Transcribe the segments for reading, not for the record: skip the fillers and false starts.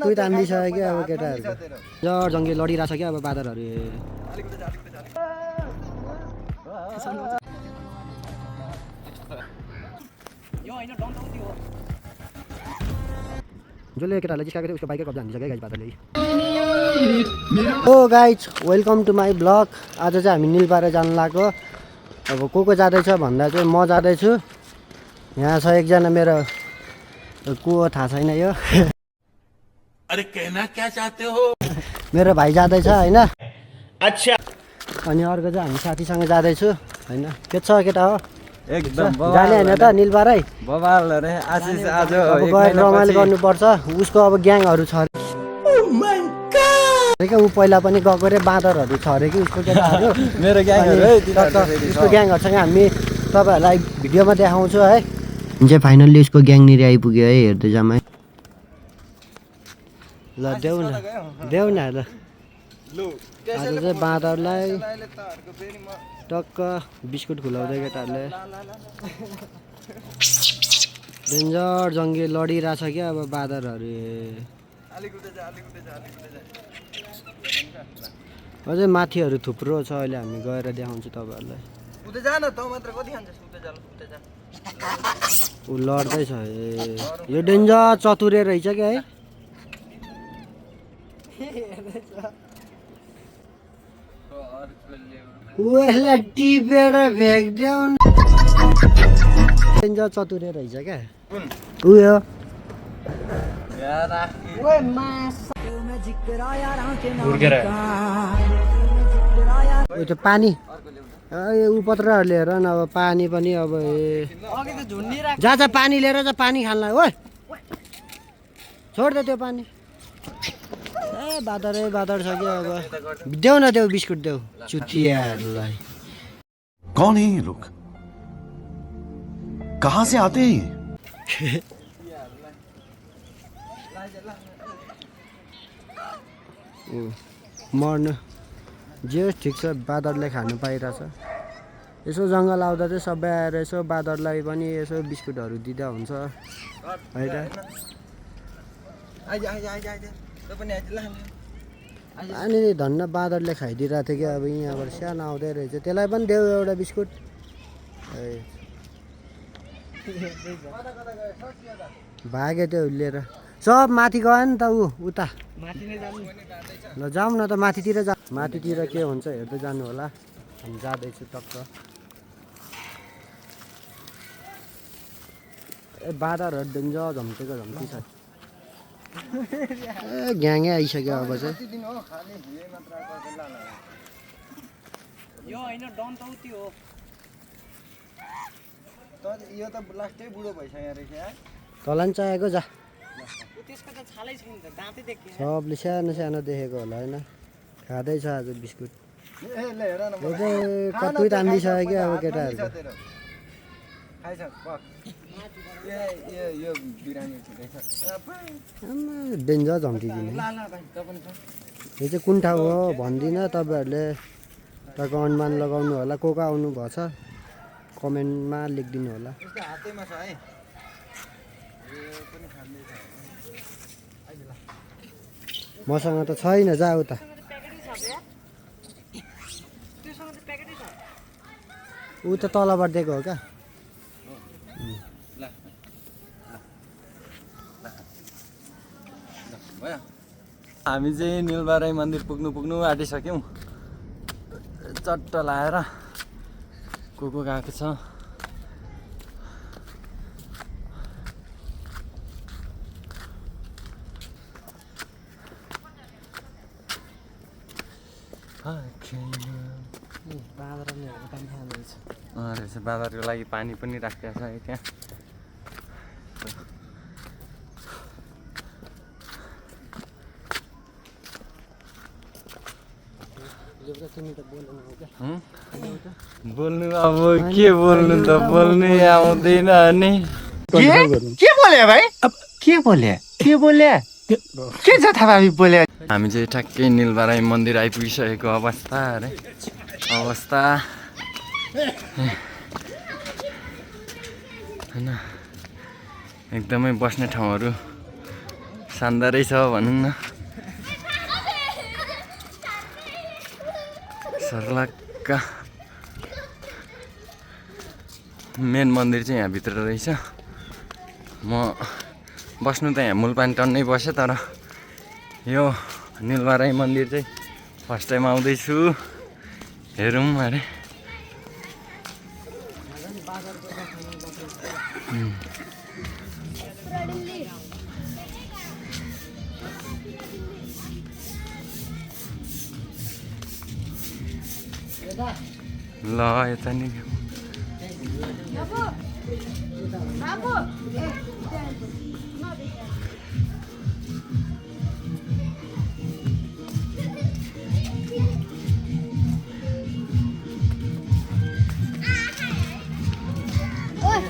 तुई तान्दिसक्यो अब केटाहरू जर जङ्गी लडिरहेछ क्या अब बादरहरू जसले केटाहरूलाई जिस्काएको थियो उसको बाइकै कब्जा हानिदिन्छ क्या गाइज बादरले। हो guys welcome to my blog. आज चाहिँ हामी निलपारा जानु लाग्यो। अब को जाँदैछ भन्दा चाहिँ म जाँदैछु। यहाँ छ एकजना मेरो को थाहा छैन यो। अरे कहना क्या चाहते हो? मेरो भाइ जाँदैछ होइन। अच्छा। अनि अर्को चाहिँ हामी साथीसँग जाँदैछु होइन। के छ केटा हो एकदम जाने होइन त निलपारै बबाल रे आशिष आज अब गएर रमाइलो गर्नुपर्छ। उसको अब ग्याङहरू छ अरे क्या। ऊ पहिला पनि गएको रे बाँदरहरू छ अरे कि उसको केटाहरू। मेरो ग्याङहरू है उसको ग्याङहरूसँग हामी तपाईँहरूलाई भिडियोमा देखाउँछु है। चाहिँ फाइनल्ली उसको ग्याङनिर आइपुग्यो है। हेर्दै जाम है। ल देऊ न ल। आज चाहिँ बाँदरलाई टक्क बिस्कुट खुलाउँदै केटाहरूले। डेन्जर जङ्गी लडिरहेछ क्या अब बाँदरहरू। अझै माथिहरू थुप्रो छ। अहिले हामी गएर देखाउँछु तपाईँहरूलाई। ऊ लड्दैछ यो डेन्जर चतुरे रहेछ क्या है। उसलाई टिपेर फ्याँक्देऊ न। डेन्जर चतुरे रहेछ क्या उयो। त्यो पानी उपत्रहरू लिएर न अब पानी पनि अब जा पानी लिएर जा पानी खानलाई। ओ छोड दे त्यो पानी। ए बादर छ कि अब देऊ न देऊ बिस्कुट देऊ चुतियाहरूलाई। कौन है ये लोग? कहाँ से आते हैं? मर्नु जे ठिक छ। बादरले खानु पाइरहेछ। यसो जङ्गल आउँदा चाहिँ सबै आएर यसो बादरलाई पनि यसो बिस्कुटहरू दिँदा हुन्छ होइन। अनि धन्न बादरले खाइदिइरहेको थियो कि अब यहाँबाट सानो आउँदै रहेछ। त्यसलाई पनि देऊ एउटा बिस्कुट। भाग्यो त्यो लिएर सब माथि गयो नि त। उता ल जाउँ न त माथितिर जा। माथितिर के हुन्छ हेर्दै जानु होला। हामी जाँदैछु टक्क। ए बादरहरू डेन्जर झम्टेको झम्टी छ। ए ग्याङै आइसक्यो अब चाहिँ। तँलाई नि चाहिएको जा। सबले सानो सानो देखेको होला होइन। खाँदैछ आज बिस्कुट। कति तान्दिसक्यो अब केटाहरू। डेन्जर झम्टिदिने। यो चाहिँ कुन ठाउँ हो भन्दिनँ। तपाईँहरूले तपाईँको अनुमान लगाउनु होला। को आउनु भएछ कमेन्टमा लेखिदिनु होला। मसँग त छैन। जा उता। ऊ त तलबाट दिएको हो क्या। हामी चाहिँ निलबाराई मन्दिर पुग्नु आँटिसक्यौँ। चट्ट लाएर को गएको छ। बाँदरको लागि पानी पनि राखेको छ त्यहाँ। बोल्नु अब के बोल्नु त बोल्नु आउँदैन नि। के बोले भाइ? अब के बोले के जथाभावी बोले? हामी चाहिँ ठ्याक्कै निलबाराई मन्दिर आइपुगिसकेको अवस्था अरे अवस्था होइन। एकदमै बस्ने ठाउँहरू शानदारै छ भनौँ न सर्लाक्का मेन मन्दिर चाहिँ यहाँभित्र रहेछ म बस्नु त यहाँ मूलपानी टन्नै बसेँ तर यो निलबाराई मन्दिर चाहिँ फर्स्ट टाइम आउँदैछु हेरौँ अरे ल यता नि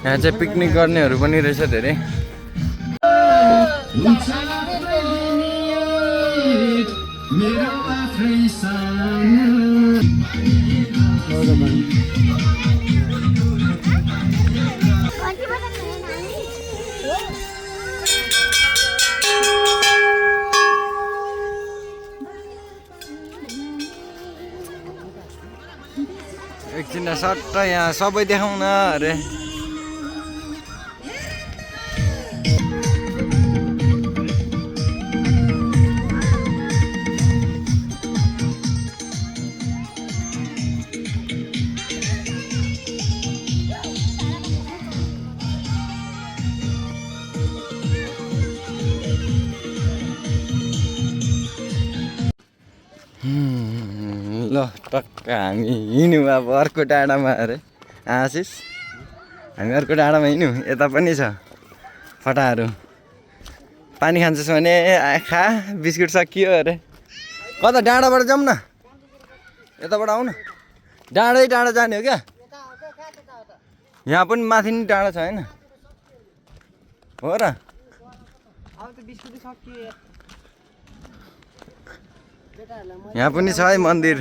यहाँ चाहिँ पिकनिक गर्नेहरू पनि रहेछ धेरै एकछिन सट्ट यहाँ सबै देखाउन अरे ल टक्क हामी हिँड्यौँ अब अर्को डाँडामा अरे आशिष हामी अर्को डाँडामा हिँड्यौँ यता पनि छ फटाहरू पानी खान्छस् भने खा बिस्कुट सकियो अरे कता डाँडाबाट जाउँ न यताबाट आऊ न डाँडै डाँडा जाने हो क्या यहाँ पनि माथि नि डाँडा छ होइन हो र यहाँ पनि छ है मन्दिर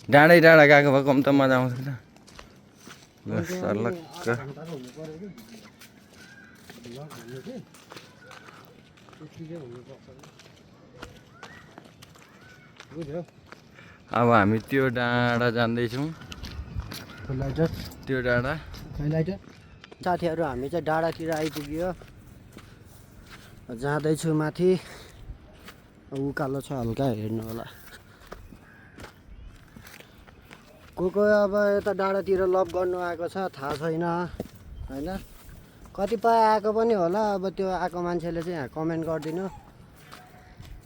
डाँडै डाँडा गएको भए कम त मजा आउँछ ल सर्लक्क अब हामी त्यो डाँडा जाँदैछौँ त्यो डाँडा साथीहरू हामी चाहिँ डाँडातिर आइपुग्यो जाँदैछु माथि उकालो छ हल्का हेर्नु होला को अब यता डाँडातिर लभ गर्नु आएको छ थाहा छैन होइन कतिपय आएको पनि होला अब त्यो आएको मान्छेले चाहिँ यहाँ कमेन्ट गरिदिनु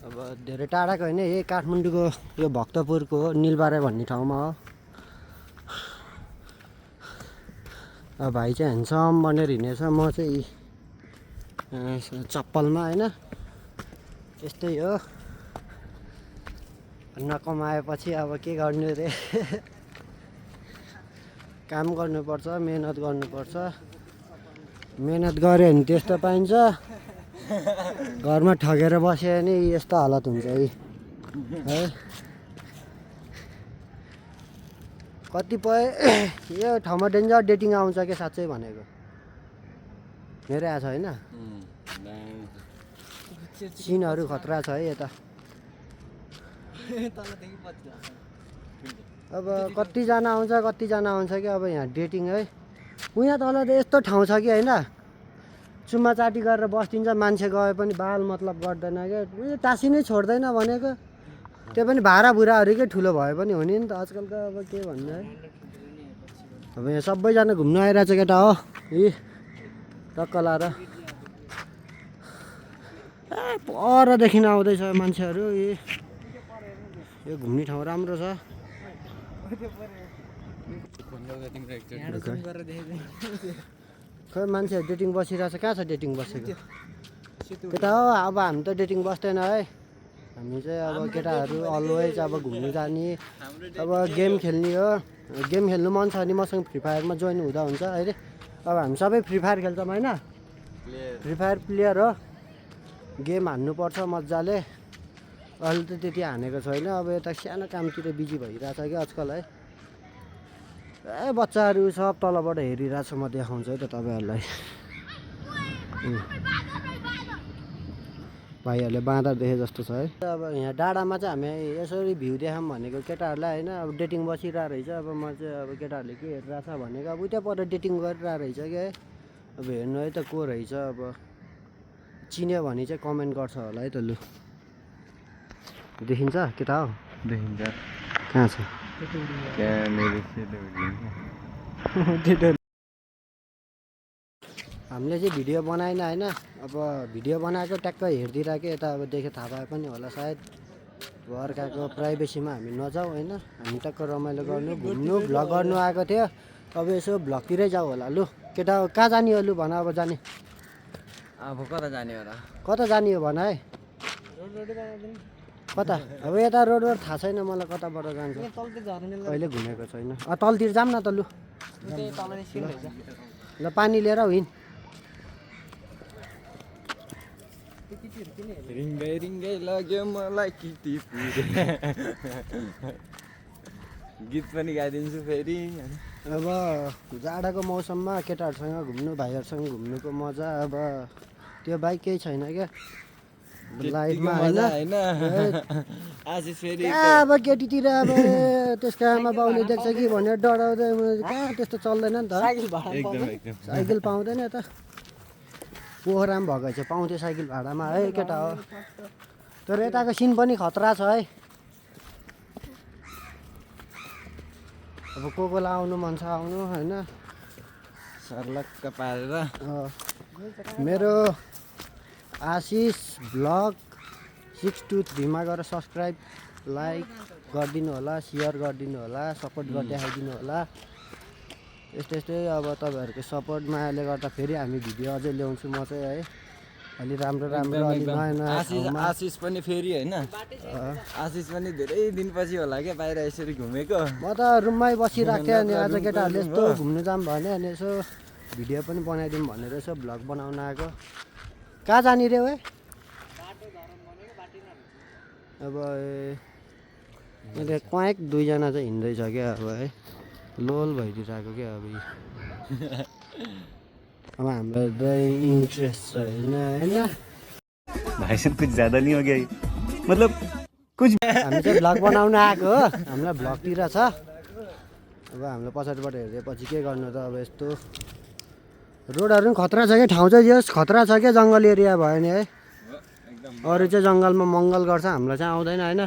अब धेरै टाढाको होइन यही काठमाडौँको यो भक्तपुरको हो निलबाराई भन्ने ठाउँमा हो अब भाइ चाहिँ ह्यान्डसम बनेर हिँडेछ म चाहिँ चप्पलमा होइन यस्तै हो नकमाएपछि अब के गर्नु रे काम गर्नुपर्छ मेहनत गर्नुपर्छ मेहनत गऱ्यो भने त्यस्तो पाइन्छ घरमा ठगेर बस्यो भने यस्तो हालत हुन्छ है कतिपय यो ठाउँमा डेन्जर डेटिङ आउँछ क्या साँच्चै भनेको मेरै आएको छ होइन सिनहरू खतरा छ है यता अब कतिजना आउँछ कि अब यहाँ डेटिङ है उहाँ तल त यस्तो ठाउँ छ कि होइन चुम्मा चाटी गरेर बस्दिन्छ मान्छे गए पनि बाल मतलब गर्दैन क्या उयो टाँसी नै छोड्दैन भनेको त्यो पनि भाडा बुढाहरूकै ठुलो भए पनि हुने नि त आजकलको अब के भन्नु है अब यहाँ सबैजना घुम्न आइरहेछ केटा हो यी टक्क लाएर परदेखि आउँदैछ मान्छेहरू यो घुम्ने ठाउँ राम्रो छ खै मान्छेहरू डेटिङ बसिरहेछ कहाँ छ डेटिङ बसेको केटा हो अब हामी त डेटिङ बस्दैन है हामी चाहिँ अब केटाहरू अलवेज अब घुम्नु जाने अब गेम खेल्ने हो गेम खेल्नु मन छ भने मसँग फ्री फायरमा जोइन हुँदा हुन्छ अहिले अब हामी सबै फ्री फायर खेल्छौँ होइन फ्री फायर प्लेयर हो गेम हान्नुपर्छ मजाले अहिले त त्यति हानेको छैन अब यता सानो कामतिर बिजी भइरहेछ कि आजकल है ए बच्चाहरू सब तलबाट हेरिरहेको छ, म देखाउँछु है त तपाईँहरूलाई। भाइहरूले बाँदर देखे जस्तो छ है। अब यहाँ डाँडामा चाहिँ हामी यसरी भ्यू देखाऊँ भनेको केटाहरूलाई होइन। अब डेटिङ बसिरहेको रहेछ। अब म चाहिँ अब केटाहरूले के हेरिरहेको छ भनेको अब उता पर डेटिङ गरिरहेको रहेछ क्या। अब हेर्नु है त को रहेछ। अब चिन्यो भने चाहिँ कमेन्ट गर्छ होला है त। लु देखिन्छ केटा हो? देखिन्छ। कहाँ छ? हामीले चाहिँ भिडियो बनाएन होइन। अब भिडियो बनाएको ट्याक्क हेरिदिरहेको यता अब देखे थाहा पाए पनि होला सायद। अब अर्काको प्राइभेसीमा हामी नजाउँ होइन। हामी टक्क रमाइलो गर्नु घुम्नु भ्लग गर्नु आएको थियो। अब यसो भ्लगतिरै जाऊ होला। लु केटा हो कहाँ जाने हो? लु भन अब जाने। अब कता जाने हो र? कता जाने हो भन है। कता? अब यता रोड थाहा छैन मलाई कताबाट जान्छ। कहिले घुमेको छैन। तलतिर जाऊँ न त। लु ल पानी लिएर हिँड। रिङ्गै रिङ्गै लाग्यो मलाई किटी पुरे। गीत पनि गाइदिन्छु फेरि। अब जाडाको मौसममा केटाहरूसँग घुम्नु भाइहरूसँग घुम्नुको मजा अब त्यो बाइक केही छैन क्या लाइफमा होइन। आशिष फेरि अब केटीतिर अब त्यसको आमा बाउले देख्छ कि भनेर डराउँदै कहाँ त्यस्तो चल्दैन नि त। साइकल पाउँदैन त। पोखरामा भएको छ पाउँथ्यो साइकल भाडामा है केटा हो। तर यताको सिन पनि खतरा छ है। अब कोलाई आउनु मन छ आउनु होइन। सर्लक्क पारेर मेरो आशिष भ्लग 623 मा गएर सब्सक्राइब लाइक गरिदिनु होला, सेयर गरिदिनु होला, सपोर्ट गरिदिनु होला। यस्तै अब तपाईँहरूको सपोर्ट मायाले गर्दा फेरि हामी भिडियो अझै ल्याउँछु म चाहिँ है। अलि राम्रो अलि नयाँ नयाँ। आशिष पनि फेरि होइन। आशिष पनि धेरै दिनपछि होला क्या बाहिर यसरी घुमेको। म त रुममै बसिरहेको थिएँ अनि आज केटाहरूले यस्तो घुम्नु जाऊँ भने अनि यसो भिडियो पनि बनाइदिउँ भनेर यसो भ्लग बनाउन आएको। कहाँ जाने रे है? अब मैले क्वाइक दुईजना चाहिँ हिँड्दैछ क्या अब है। लोल भइदिरहेको क्या अब अब हामीलाई इन्ट्रेस्ट छैन होइन। भाई साहब कुछ ज्यादा नहीं हो गया ये? मतलब कुछ हामी चाहिँ भ्लग बनाउन आएको हो। हामीलाई भ्लगतिर छ। अब हामीले पछाडिबाट हेरेपछि के गर्नु त। अब यस्तो रोडहरू पनि खतरा छ क्या। ठाउँ चाहिँ यस खतरा छ क्या। जङ्गल एरिया भयो नि है। अरू चाहिँ जङ्गलमा मङ्गल गर्छ हामीलाई चाहिँ आउँदैन होइन।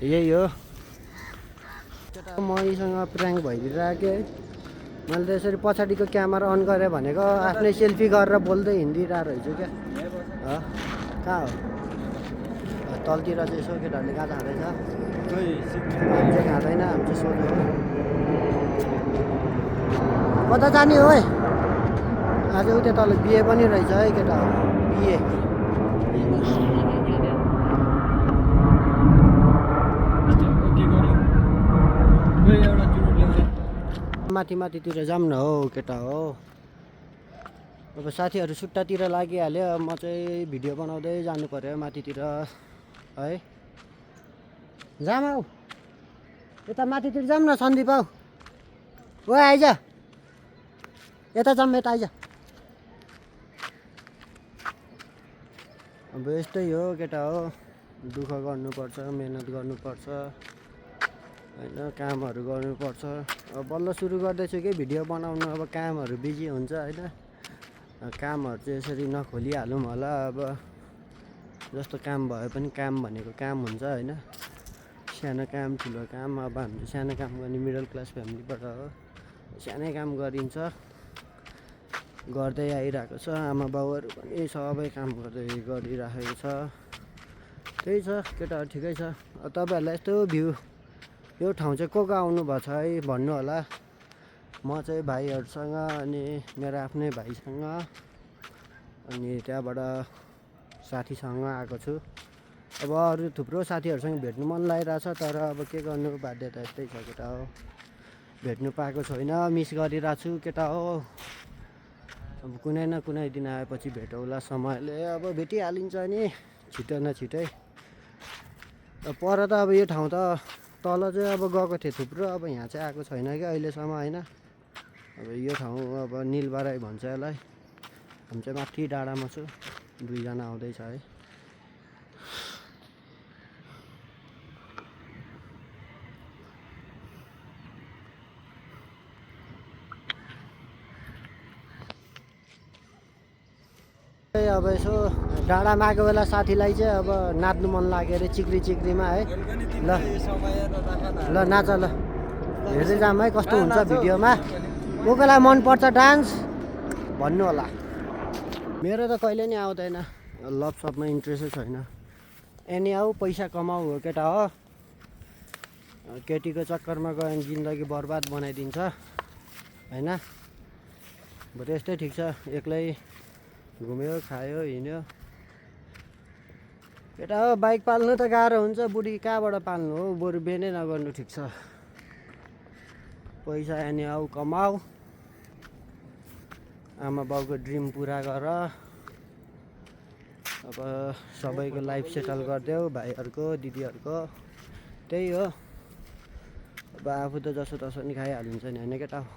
यही हो। मसँग प्र्याङ्क भइदिरहेको है। मैले त यसरी पछाडिको क्यामेरा अन गरेँ भनेको आफ्नै सेल्फी गरेर बोल्दै हिँडिरहेको रहेछु क्या। कहाँ हो? तलतिर चाहिँ यसो केटाहरूले कहाँ जाँदैछ? हामी चाहिँ खाँदैन। हामी चाहिँ सोध्नु कता जाने हो है? आज उता तल बिहे पनि रहेछ है केटा हो। बिहे माथि माथितिर जाऊँ न हौ केटा हो। अब साथीहरू सुट्टातिर लागिहाल्यो। म चाहिँ भिडियो बनाउँदै जानु पर्यो माथितिर है। जाऊँ हौ यता माथितिर जाऊँ न सन्दीप हौ। ओ आइज यता जाऊँ यता आइज। अब यस्तै हो केटा हो। दुःख गर्नुपर्छ, मेहनत गर्नुपर्छ होइन। कामहरू गर्नुपर्छ। अब बल्ल सुरु गर्दैछु कि भिडियो बनाउनु। अब कामहरू बिजी हुन्छ होइन। कामहरू चाहिँ यसरी नखोलिहालौँ होला। अब जस्तो काम भए पनि काम भनेको काम हुन्छ होइन। सानो काम ठुलो काम। अब हामी सानो काम गर्ने मिडल क्लास फ्यामिलीबाट हो। सानै काम गरिन्छ। गर्दै आइरहेको छ। आमा बाउहरू पनि सबै काम गरिराखेको छ। त्यही छ केटाहरू ठिकै छ। तपाईँहरूलाई यस्तो भ्यू यो ठाउँ चाहिँ को आउनु भएको छ है भन्नु होला। म चाहिँ भाइहरूसँग अनि मेरो आफ्नै भाइसँग अनि त्यहाँबाट साथीसँग आएको छु। अब अरू थुप्रो साथीहरूसँग भेट्नु मन लागिरहेछ। तर अब के गर्नु बाध्यता यस्तै छ केटा हो। भेट्नु पाएको छैन। मिस गरिरहेको छु केटा हो। अब कुनै न कुनै दिन आएपछि भेटौँला समयले। अब भेटिहालिन्छ नि छिटो न छिटै। पर त अब यो ठाउँ त तल चाहिँ अब गएको थिएँ थुप्रो, अब यहाँ चाहिँ आएको छैन कि अहिलेसम्म होइन। अब यो ठाउँ अब निलबाराई भन्छ यसलाई। हामी चाहिँ माथि डाँडामा छु, 2 जना आउँदैछ है। अब यसो डाँडामा आएको बेला साथीलाई चाहिँ अब नाच्नु मन लाग्यो अरे चिक्री चिक्रीमा है। ल ल नाच ल, हेर्दै जाऊँ है कस्तो हुन्छ भिडियोमा। को कोलाई मनपर्छ डान्स भन्नु होला। मेरो त कहिले नि आउँदैन, लभ सपमा इन्ट्रेस्टै छैन। एनी आऊ पैसा कमाऊ हो केटा हो। केटीको चक्करमा गयो भने जिन्दगी बर्बाद बनाइदिन्छ होइन। बरु यस्तै ठिक छ, एक्लै घुम्यो खायो हिँड्यो। केटा हो बाइक पाल्नु त गाह्रो हुन्छ, बुढी कहाँबाट पाल्नु हो। बरु बिहे नगर्नु ठिक छ। पैसा एनी आऊ कमाऊ, आमा बाउको ड्रिम पुरा गर। अब सबैको लाइफ सेटल गरिदेऊ, भाइहरूको दिदीहरूको। त्यही हो, अब आफू त जसो तसो नि खाइहालिन्छ नि होइन केटा हो।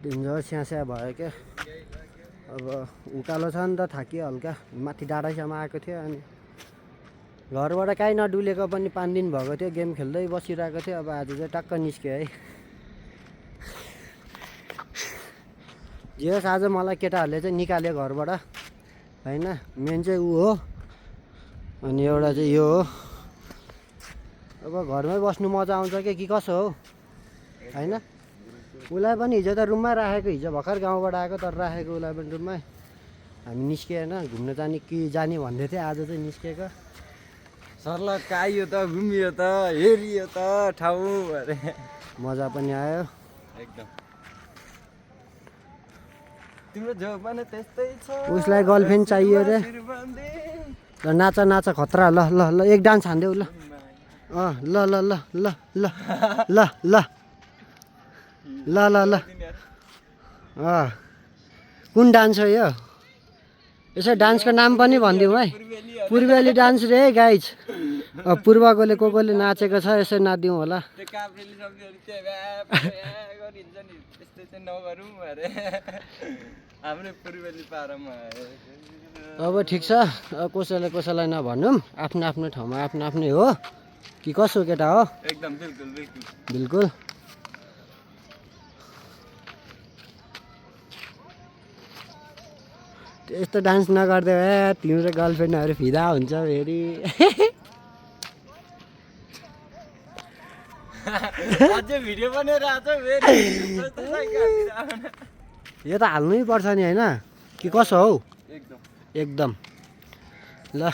दिनजो स्यास्या भयो क्या। अब उकालो छ नि त, थाकियो हल्का। माथि डाँडासम्म आएको थियो, अनि घरबाट काहीँ नडुलेको पनि 5 दिन भएको थियो। गेम खेल्दै बसिरहेको थियो। अब आज चाहिँ टक्क निस्क्यो है। जे होस् आज मलाई केटाहरूले चाहिँ निकाल्यो घरबाट होइन। मेन चाहिँ ऊ हो, अनि एउटा चाहिँ यो हो। अब घरमै बस्नु मजा आउँछ कि कसो हो होइन। उसलाई पनि हिजो त रुममै राखेको, हिजो भर्खर गाउँबाट आएको तर राखेको उसलाई पनि रुममै। हामी निस्किएन, घुम्न जाने कि जाने भन्दै थियो, आज चाहिँ निस्केको। सर्ल काइयो त, घुमियो त, हेरियो त ठाउँ अरे, मजा पनि आयो एकदम। तिम्रो जो पनि त्यस्तै छ। उसलाई गर्लफ्रेन्ड चाहियो रे। ल नाच नाच खतरा। ल ल ल एक डान्स हान्देऊ ल। ल ल ल ल ल ल ल ल ल ल। कुन डान्स हो यो? यसो डान्सको नाम पनि भनिदिउँ है। पूर्वेली डान्स रे गाइज। पूर्वकोले कोले नाचेको छ, यसो नाचिदिउँ होला। अब ठिक छ, कसैलाई कसैलाई नभनौँ, आफ्नो आफ्नो ठाउँमा आफ्नो आफ्नै हो कि कसो केटा हो। एकदम बिल्कुल बिल्कुल बिल्कुल। यस्तो डान्स नगर्दै भए तिम्रो गर्लफ्रेन्डहरू फिदा हुन्छ फेरि। अझै भिडियो बनाइरहेको छ फेरि। यो त हाल्नै पर्छ नि होइन कि कसो हौ। एकदम एकदम। ल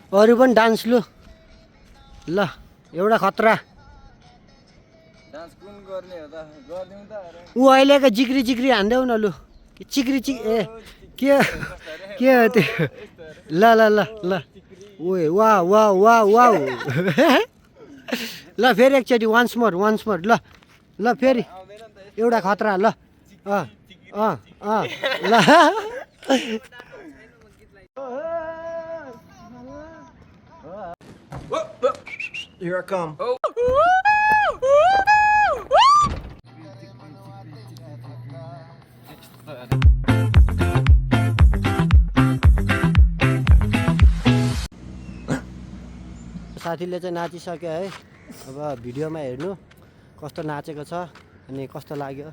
अरू पनि डान्स लु। ल एउटा खतरा। डान्स कुन गर्ने हो त, गरिदिउँ त अरे। ऊ अहिलेको जिक्री जिक्री हान्देऊ न लु। चिक्री चिक ए के हो त्यो? ल ल ल ल ओए वा वा वा वा। ल फेरि एकचोटि वान्स मोर ल ल फेरि एउटा खतरा। ल ल Here I come. साथीले चाहिँ नाचिसक्यो है। अब भिडियोमा हेर्नु कस्तो नाचेको छ अनि कस्तो लाग्यो।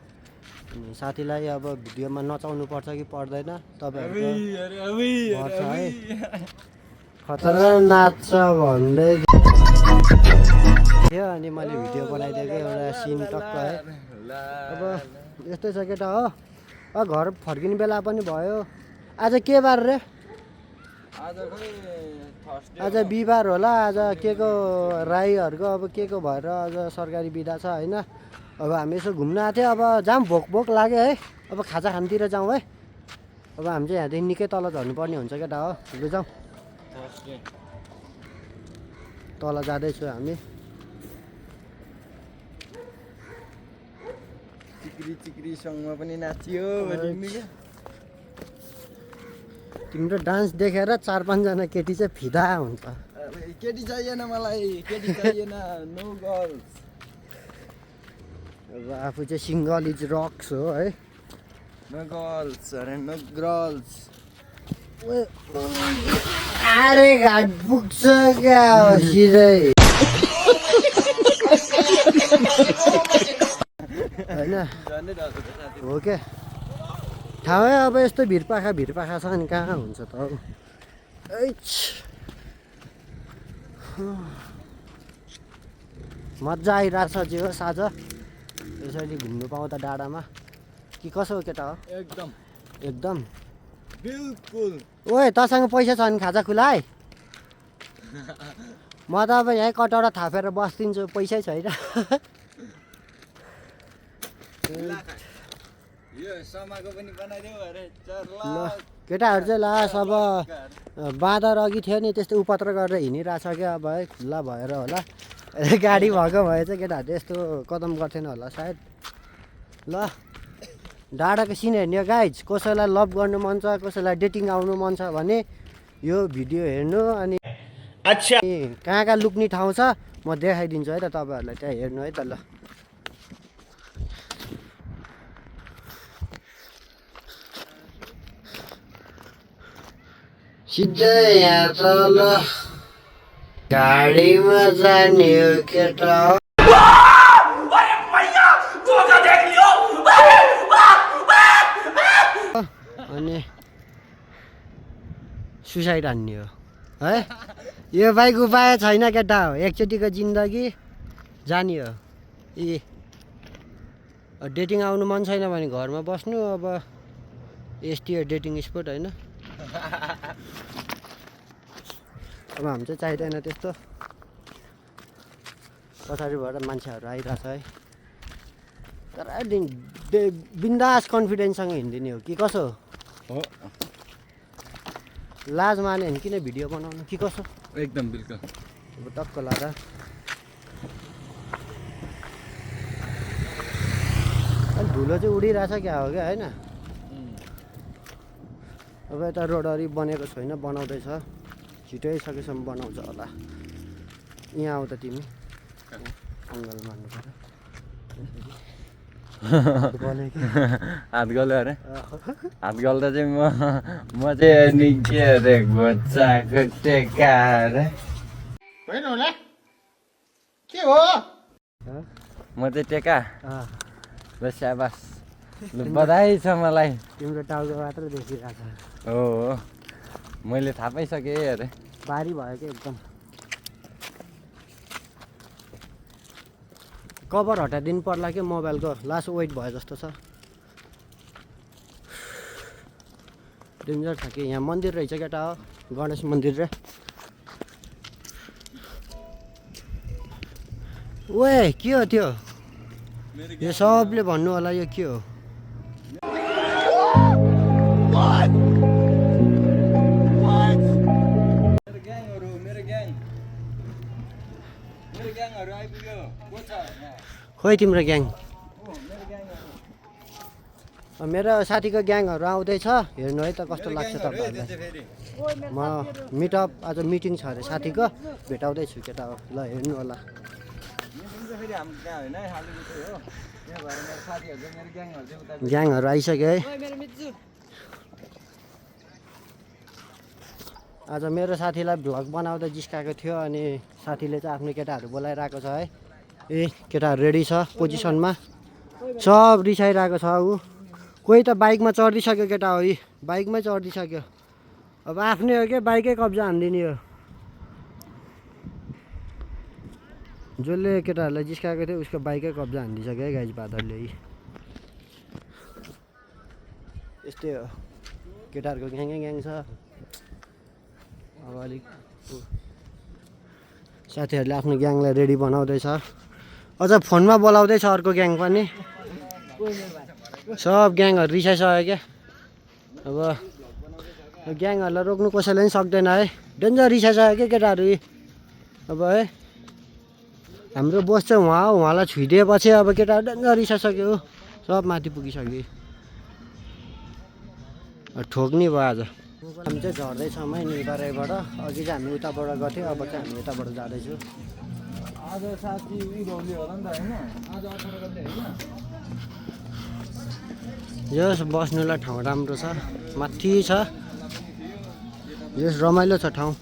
अनि साथीलाई अब भिडियोमा नचाउनु पर्छ कि पर्दैन तपाईँहरूको पर्छ है। खतरा नाच्छ भन्दै थियो, अनि मैले भिडियो बनाइदिएको एउटा सिन टक्क है। अब यस्तै छ केटा हो। घर फर्किने बेला पनि भयो। आज के बार रे? आज बिहिबार होला। आज के को राईहरूको अब के को भएर आज सरकारी बिदा छ होइन। अब हामी यसो घुम्न आएको थियो। अब जाऊँ, भोक लाग्यो है। अब खाजा खानतिर जाउँ है। अब हामी चाहिँ यहाँदेखि निकै तल झर्नुपर्ने हुन्छ केटा हो। लु जाउँ, तल जाँदैछु हामी। चिक्री चिक्री सङमा पनि नाचियो। तिम्रो डान्स देखेर 4-5 जना केटी चाहिँ फिदा हुन्छ। केटी चाहिएन मलाई, केटी चाहिएन, नो गर्ल्स। अब आफू चाहिँ सिङ्गल इज रक्स हो है। नो गर्ल्स अरे नो गर्ल्स। अरे घाट पुग्छ क्या हो सिधै होइन हो क्या ठाउँै अब यस्तो भिरपाखा छ अनि कहाँ हुन्छ त हौ। मजा आइरहेछ जे होस् आज यसरी घुम्नु पाउँदा डाँडामा कि कसो हो केटा हो एकदम बिल्कुल। ओए तँसँग पैसा छ भने खाजा खुलाए म त अब यहीँ कटौरा थापेर बस्दिन्छु पैसै छैन। यो समाको पनि बनाइदेऊ अरे ल केटाहरू चाहिँ लास अब बाँदर अघि थियो नि त्यस्तै उपत्र गरेर हिँडिरहेछ क्या अब है खुल्ला भएर होला गाडी भएको भए चाहिँ केटाहरूले यस्तो कदम गर्थेन होला सायद। ल डाँडाको सिन हेर्ने गाइज कसैलाई लभ गर्नु मन छ कसैलाई डेटिङ आउनु मन छ भने यो भिडियो हेर्नु अनि अच्छा कहाँ कहाँ लुक्ने ठाउँ छ म देखाइदिन्छु है त तपाईँहरूलाई त्यहाँ हेर्नु है त। ल सिधै यहाँ तल गाडीमा जाने हो केटा। अनि सुसाइड हान्ने हो है यो बाइक उपाय छैन केटा हो एकचोटिको जिन्दगी जाने हो। ए डेटिङ आउनु मन छैन भने घरमा बस्नु अब यस्तै हो डेटिङ स्पोट होइन। अब हामी चाहिँ चाहिँदैन त्यस्तो पछाडिबाट मान्छेहरू आइरहेछ है तर बिन्दास कन्फिडेन्ससँग हिँडिदिने हो कि कसो हो लाज माने भने किन भिडियो बनाउनु कि कसो एकदम बिल्कुल। अब टक्क लाँदा अलिक धुलो चाहिँ उडिरहेछ क्या हो क्या होइन। अब यता रोडहरू बनेको छैन बनाउँदैछ छिटै सकेसम्म बनाउँछ होला। यहाँ आऊ त तिमी अङ्गल मान्नु पर्यो हात गल्यो अरे हात गल्दा चाहिँ म चाहिँ अनि के अरे घोचाको टेका अरे होइन होला के हो म चाहिँ टेका ल स्याबास ल बधाई छ मलाई। तिम्रो टाउको मात्र देखिरहेछ हो मैले थाहा पाइसकेँ अरे बारी भयो क्या एकदम कभर हटाइदिनु पर्ला क्या मोबाइलको लास्ट वेट भयो जस्तो छ। डेन्जर छ कि यहाँ मन्दिर रहेछ केटा हो गणेश मन्दिर र ओए के हो त्यो यो सबले भन्नु होला यो के हो। खोइ तिम्रो ग्याङ मेरो साथीको ग्याङहरू आउँदैछ हेर्नु है त कस्तो लाग्छ तपाईँहरूलाई। म मिटअप आज मिटिङ छ अरे साथीको भेटाउँदैछु केटा हो ल हेर्नु होला। ग्याङहरू आइसक्यो है आज मेरो साथीलाई भ्लग बनाउँदा जिस्काएको थियो अनि साथीले चाहिँ आफ्नो केटाहरू बोलाइरहेको छ है। ए केटाहरू रेडी छ पोजिसनमा सब रिसाइरहेको छ ऊ कोही त बाइकमा चढिसक्यो केटा हो यी बाइकमै चढिसक्यो अब आफ्नै हो क्या बाइकै कब्जा हानिदिने हो। जसले केटाहरूलाई जिस्काएको थियो उसको बाइकै कब्जा हानिदिइसक्यो है गाइज बादरले यी यस्तै हो केटाहरूको ग्याङ छ। अब अलिक साथीहरूले आफ्नो ग्याङलाई रेडी बनाउँदैछ अझ फोनमा बोलाउँदैछ अर्को ग्याङ पनि सब ग्याङहरू रिसाइसक्यो क्या। अब ग्याङहरूलाई रोक्नु कसैले पनि सक्दैन है डेन्जर रिसाइसक्यो क्या केटाहरू अब है। हाम्रो बोस चाहिँ उहाँ हो उहाँलाई छुइदिएपछि अब केटाहरू डेन्जर रिसाइसक्यो सब माथि पुगिसक्यो ठोक्ने भयो आज। हामी चाहिँ झर्दैछौँ है निबारैबाट अघि चाहिँ हामी उताबाट गर्थ्यौँ अब चाहिँ हामी यताबाट जाँदैछौँ आज साथी उयोले होला नि त होइन आज 18 गते होइन यस बस्नुलाई ठाउँ राम्रो छ माथि छ यस रमाइलो छ ठाउँ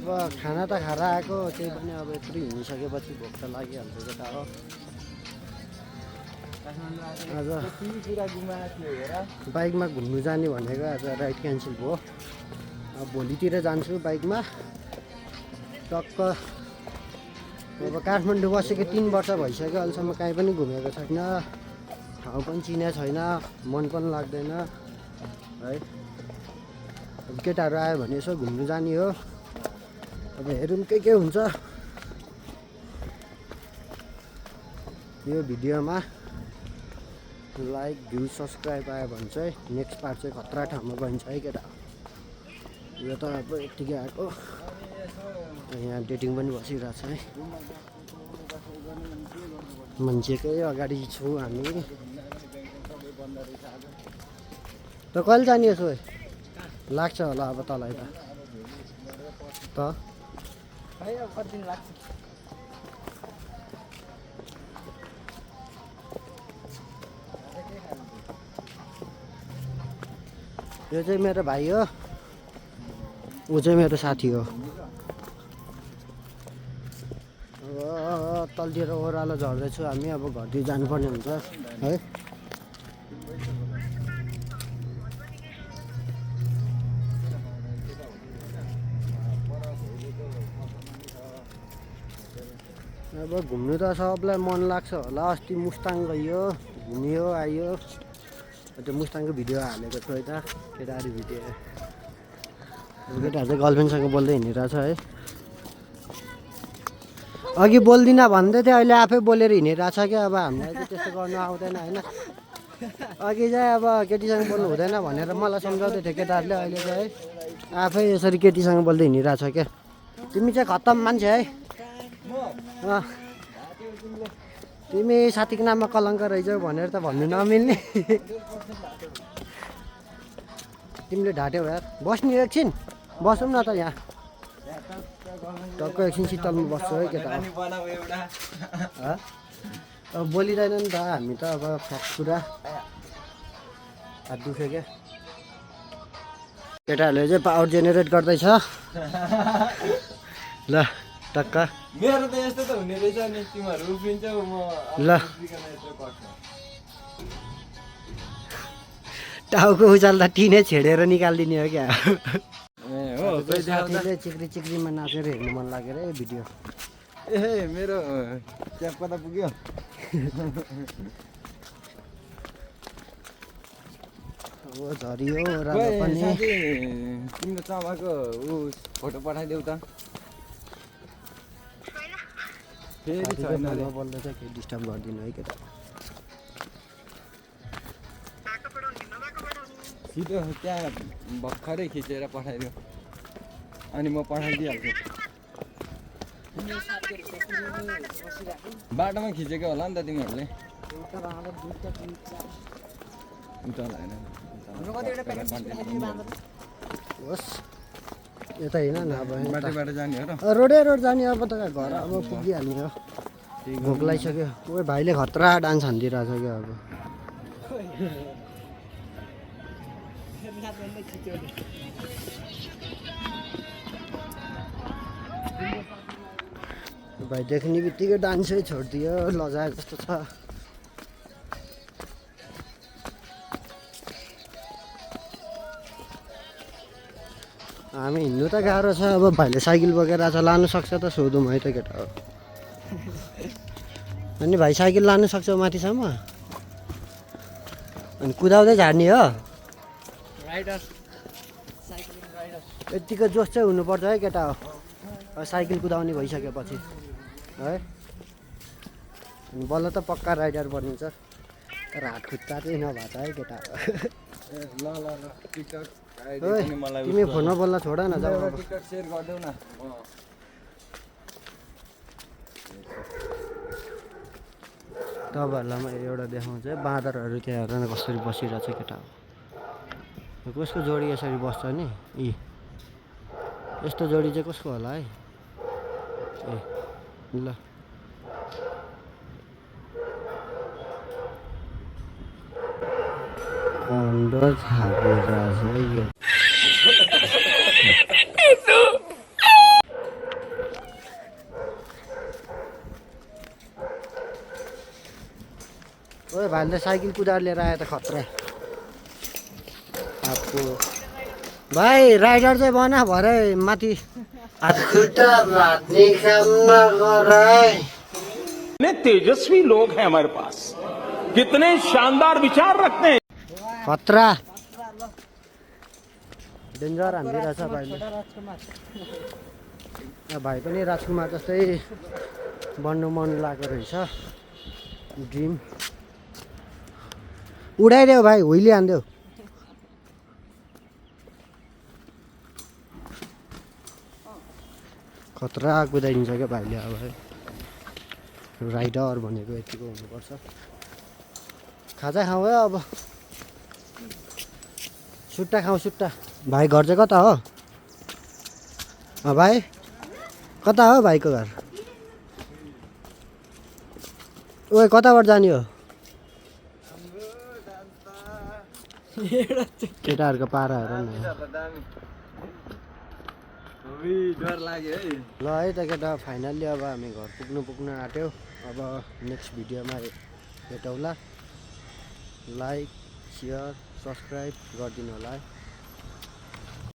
अब खाना त खाएर आएको त्यही पनि अब यत्रो हिँडिसकेपछि भोक त लागिहाल्छ केटा हो आज बाइकमा घुम्नु जाने भनेको आज राइड क्यान्सल भयो अब भोलितिर जान्छु बाइकमा टक्क अब काठमाडौँ बसेको 3 वर्ष भइसक्यो अहिलेसम्म कहीँ पनि घुमेको छैन ठाउँ पनि चिनेको छैन मन पनि लाग्दैन है अब केटाहरू आयो भने यसो घुम्नु जाने हो अब हेरौँ के हुन्छ यो भिडियोमा लाइक भ्यू सब्सक्राइब आयो भने चाहिँ नेक्स्ट पार्ट चाहिँ खतरा ठाउँमा गइन्छ है केटा यो त अब यत्तिकै आएको यहाँ डेटिङ पनि बसिरहेको छ है मान्छेकै अगाडि छु हामी त कहिले जाने यसो लाग्छ होला अब तँलाई त यो चाहिँ मेरो भाइ हो ऊ चाहिँ मेरो साथी हो अब तलतिर ओह्रालो झर्दैछु हामी अब घरतिर जानुपर्ने हुन्छ है अब घुम्नु त सबलाई मन लाग्छ होला अस्ति मुस्ताङ गयो घुम्यो आयो त्यो मुस्ताङको भिडियो हालेको छु है त केटाहरू भिडियो केटाहरू चाहिँ गर्लफ्रेन्डसँग बोल्दै हिँडिरहेछ है अघि बोल्दिनँ भन्दै थियो अहिले आफै बोलेर हिँडिरहेछ क्या अब हामीलाई चाहिँ त्यस्तो गर्नु आउँदैन होइन अघि चाहिँ अब केटीसँग बोल्नु हुँदैन भनेर मलाई सम्झाउँदै थियो केटाहरूले अहिले चाहिँ है आफै यसरी केटीसँग बोल्दै हिँडिरहेछ क्या तिमी चाहिँ खत्तम मान्छे है तिमी साथीको नाममा कलङ्क रहेछौ भनेर त भन्नु नमिल्ने तिमीले ढाट्यौ यार बस्नु एकछिन बसौँ न त यहाँ टक्क एकछिन शीतलमा बस्छु है केटा अब बोलिँदैन नि त हामी त अब फ्याक्स कुरा हात दुख्यो क्या केटाहरूले चाहिँ पावर जेनेरेट गर्दैछ ल टक्क मेरो त यस्तो त हुने रहेछ नि तिमीहरू उफ्रिन्छौ म ल टाउको उचाल्दा टिनै छेडेर निकालिदिने हो क्या हो साथीले चिक्री चिक्रीमा नाचेर हेर्नु मन लागेर यो भिडियो ए मेरो च्याप कता पुग्यो अब झरियो राम्रो पनि तिम्रो चमाको ऊ फोटो पठाइदेऊ त फेरि छैन बोल्दा चाहिँ केही डिस्टर्ब गरिदिनु है केटा छिटो त्यहाँ भर्खरै खिचेर पठाइदियो अनि म पठाइदिइहाल्छु बाटोमा खिचेको होला नि त तिमीहरूले होस् यता होइन न अब बाटो जाने हो र रोडै रोड जाने अब त घर अब पुगिहाल्ने हो भोक लगाइसक्यो ओ भाइले खतरा डान्स हानिदिइरहेछ क्या अब भाइ देख्ने बित्तिकै डान्सै छोडिदियो लजाए जस्तो छ हामी हिँड्नु त गाह्रो छ अब भाइले साइकल बोकेर छ लानु सक्छ त सोधौँ है त केटा हो अनि भाइ साइकल लानु सक्छ माथिसम्म अनि कुदाउँदै झार्ने हो यत्तिको जोस चाहिँ हुनुपर्छ है केटा हो साइकल कुदाउने भइसकेपछि है अनि बल्ल त पक्का राइडर बनिन्छ तर हात खुट्टा चाहिँ नभएको छ है केटा ल ल ल टिकटक तिमी फोनमा बोल्न छोड न जाऊ अब टिकटक सेयर गरिदेऊ न तपाईँहरूलाई म एउटा देखाउँछु है बाँदरहरू त्यहाँ हेर न कसरी बसिरहेको छ केटा कसको जोडी यसरी बस्छ नि यी यस्तो जोडी चाहिँ कसको होला है ए ल कन्डर छापिरहेछ है यो ओए भाइले साइकल कुदाएर लिएर आयो त खतरा आपको भाइ राइडर चाहिँ बना भरे माथि खुट्टा भाँच्ने काम नगर कितने तेजस्वी लोग हैं हमारे पास, कितने शानदार विचार रखते हैं। खतरा डेन्जर हानिदिरहेछ भाइले भाइ पनि राजकुमार जस्तै बन्नु मन लागेको रहेछ ड्रिम उडाइदेऊ भाइ हुइली हान्देऊ खतरा कुदाइदिन्छ क्या भाइले अब है राइडर भनेको यतिको हुनुपर्छ खाजा खाऊ है अब सुट्टा खाऊ सुट्टा भाइ घर चाहिँ कता हो भाइ कता हो भाइको घर ओए कताबाट जाने हो केटाहरूको पारा हेर न डर लाग्यो है ल है त केटा फाइनल्ली अब हामी घर पुग्नु आँट्यो अब नेक्स्ट भिडियोमा भेटौँला लाइक सेयर सब्सक्राइब गरिदिनु होला है